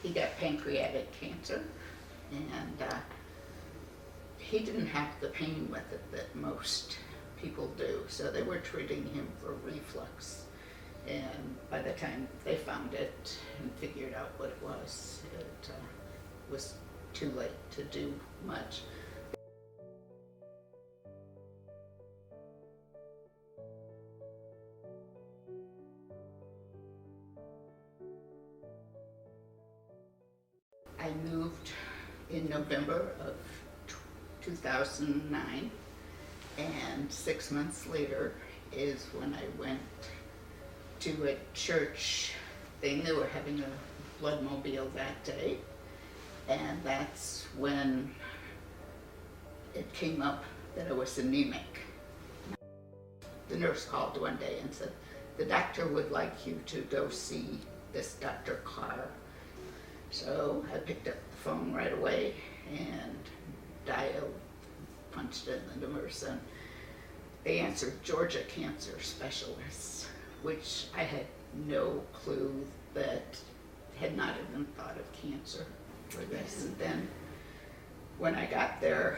he got pancreatic cancer, and he didn't have the pain with it that most people do, so they were treating him for reflux. And by the time they found it and figured out what it was too late to do much. I moved in November of 2009, and 6 months later is when I went to a church thing. They were having a blood mobile that day, and that's when it came up that I was anemic. The nurse called one day and said, the doctor would like you to go see this Dr. Carr. So I picked up the phone right away and dialed, punched in the numbers, and they answered Georgia Cancer Specialists, which I had no clue that had not even thought of cancer for this. And then when I got there,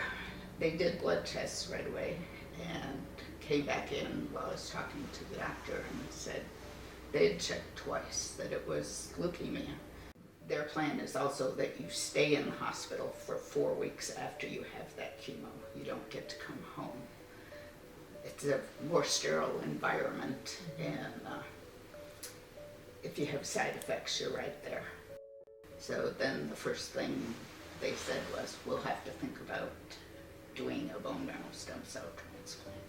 they did blood tests right away and came back in while I was talking to the doctor and said they had checked twice that it was leukemia. Their plan is also that you stay in the hospital for 4 weeks after you have that chemo. You don't get to come home. It's a more sterile environment, and if you have side effects, you're right there. So then the first thing they said was, we'll have to think about doing a bone marrow stem cell transplant.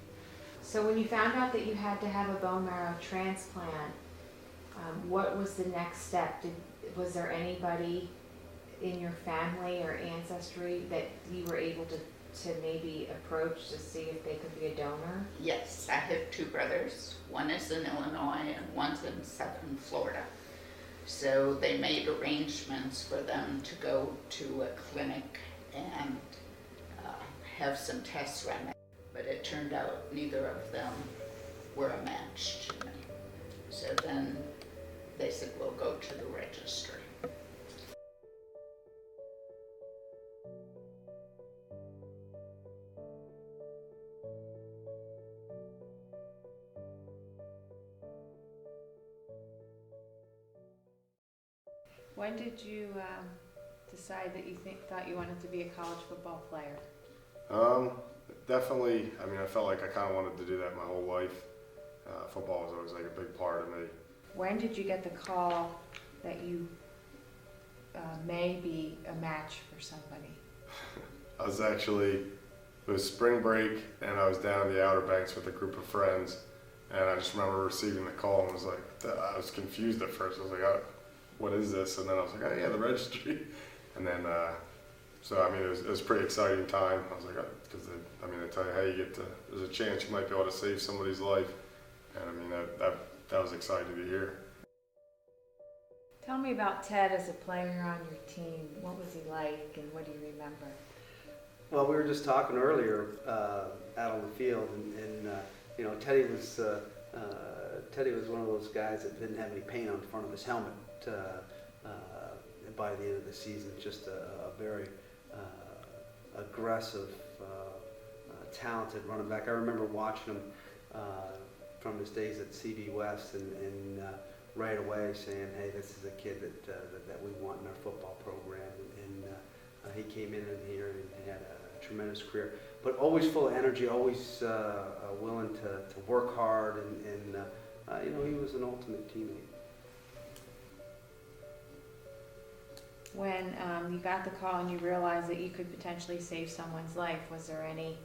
So when you found out that you had to have a bone marrow transplant, what was the next step? Was there anybody in your family or ancestry that you were able to maybe approach to see if they could be a donor? Yes, I have 2 brothers. One is in Illinois and one's in southern Florida. So they made arrangements for them to go to a clinic and have some tests run. But it turned out neither of them were a match to me. So then they said, we'll go to the registry. When did you decide that you thought you wanted to be a college football player? Definitely. I mean, I felt like I kind of wanted to do that my whole life. Football was always like a big part of me. When did you get the call that you may be a match for somebody? It was spring break, and I was down in the Outer Banks with a group of friends, and I just remember receiving the call and was like, I was confused at first. I was like, oh, what is this? And then I was like, oh yeah, the registry. And then, so I mean, it was a pretty exciting time. I was like, because they tell you, hey, there's a chance you might be able to save somebody's life. And I mean, that was exciting to hear. Tell me about Ted as a player on your team. What was he like, and what do you remember? Well, we were just talking earlier out on the field, and Teddy was one of those guys that didn't have any paint on the front of his helmet. By the end of the season, just a very aggressive, talented running back. I remember watching him from his days at CB West, and right away saying, "Hey, this is a kid that we want in our football program." And he came in here and had a tremendous career, but always full of energy, always willing to work hard, and he was an ultimate teammate. When you got the call and you realized that you could potentially save someone's life, was there any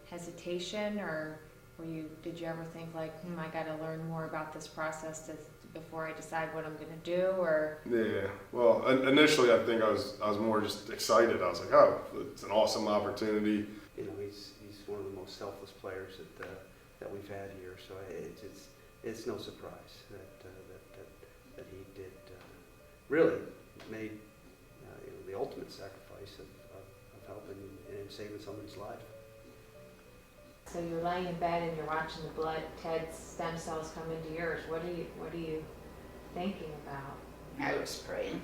hesitation, or did you ever think like, I got to learn more about this process before I decide what I'm going to do? Or yeah, well, initially I think I was more just excited. I was like, oh, it's an awesome opportunity. He's one of the most selfless players that we've had here, so it's no surprise that he did really made the ultimate sacrifice of helping and saving someone's life. So you're laying in bed and you're watching Ted's stem cells come into yours. What are you thinking about? I was praying.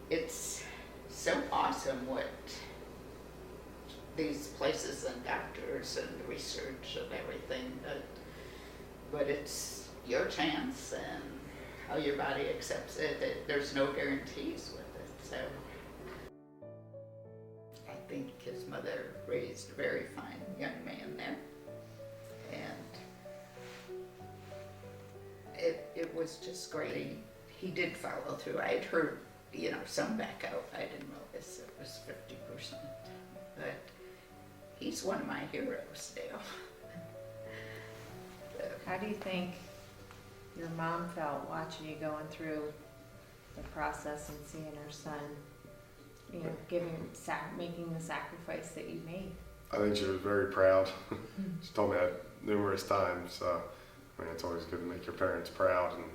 It's so awesome what these places and doctors and research and everything, but it's your chance and how your body accepts it. There's no guarantees with it, so I think his mother raised a very fine young man there, and it was just great. He did follow through. I'd heard, some back out. I didn't realize it was 50%, but he's one of my heroes, Dale. How do you think your mom felt watching you going through the process and seeing her son, making the sacrifice that you made? I think she was very proud. She told me that numerous times. So, it's always good to make your parents proud, and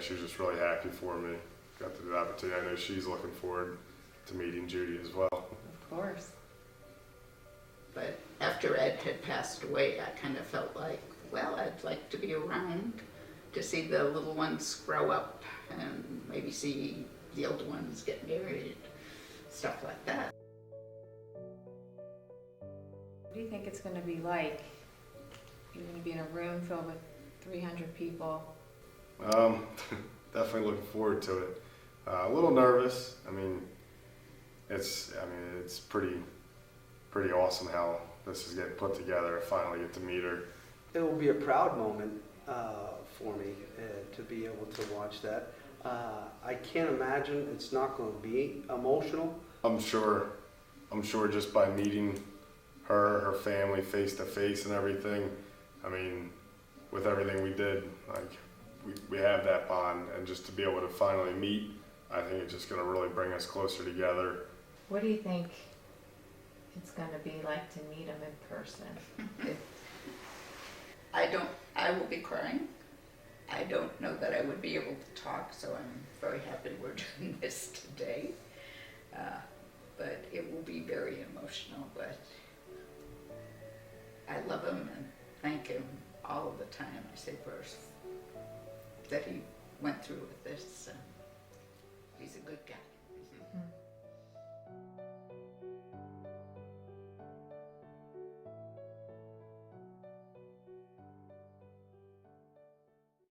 she was just really happy for me. Got to do the opportunity. I know she's looking forward to meeting Judy as well. Of course. But after Ed had passed away, I kind of felt like, well, I'd like to be around to see the little ones grow up and maybe see the older ones get married, stuff like that. What do you think it's going to be like? You're going to be in a room filled with 300 people. Definitely looking forward to it. A little nervous. It's pretty awesome how this is getting put together. I finally get to meet her. It will be a proud moment for me to be able to watch that. I can't imagine it's not going to be emotional. I'm sure just by meeting her family face to face and everything, with everything we did, we have that bond, and just to be able to finally meet, I think it's just going to really bring us closer together. What do you think it's going to be like to meet him in person? I will be crying. I don't know that I would be able to talk, so I'm very happy we're doing this today. But it will be very emotional, but I love him and thank him all of the time. I say first that he went through with this. He's a good guy. Mm-hmm.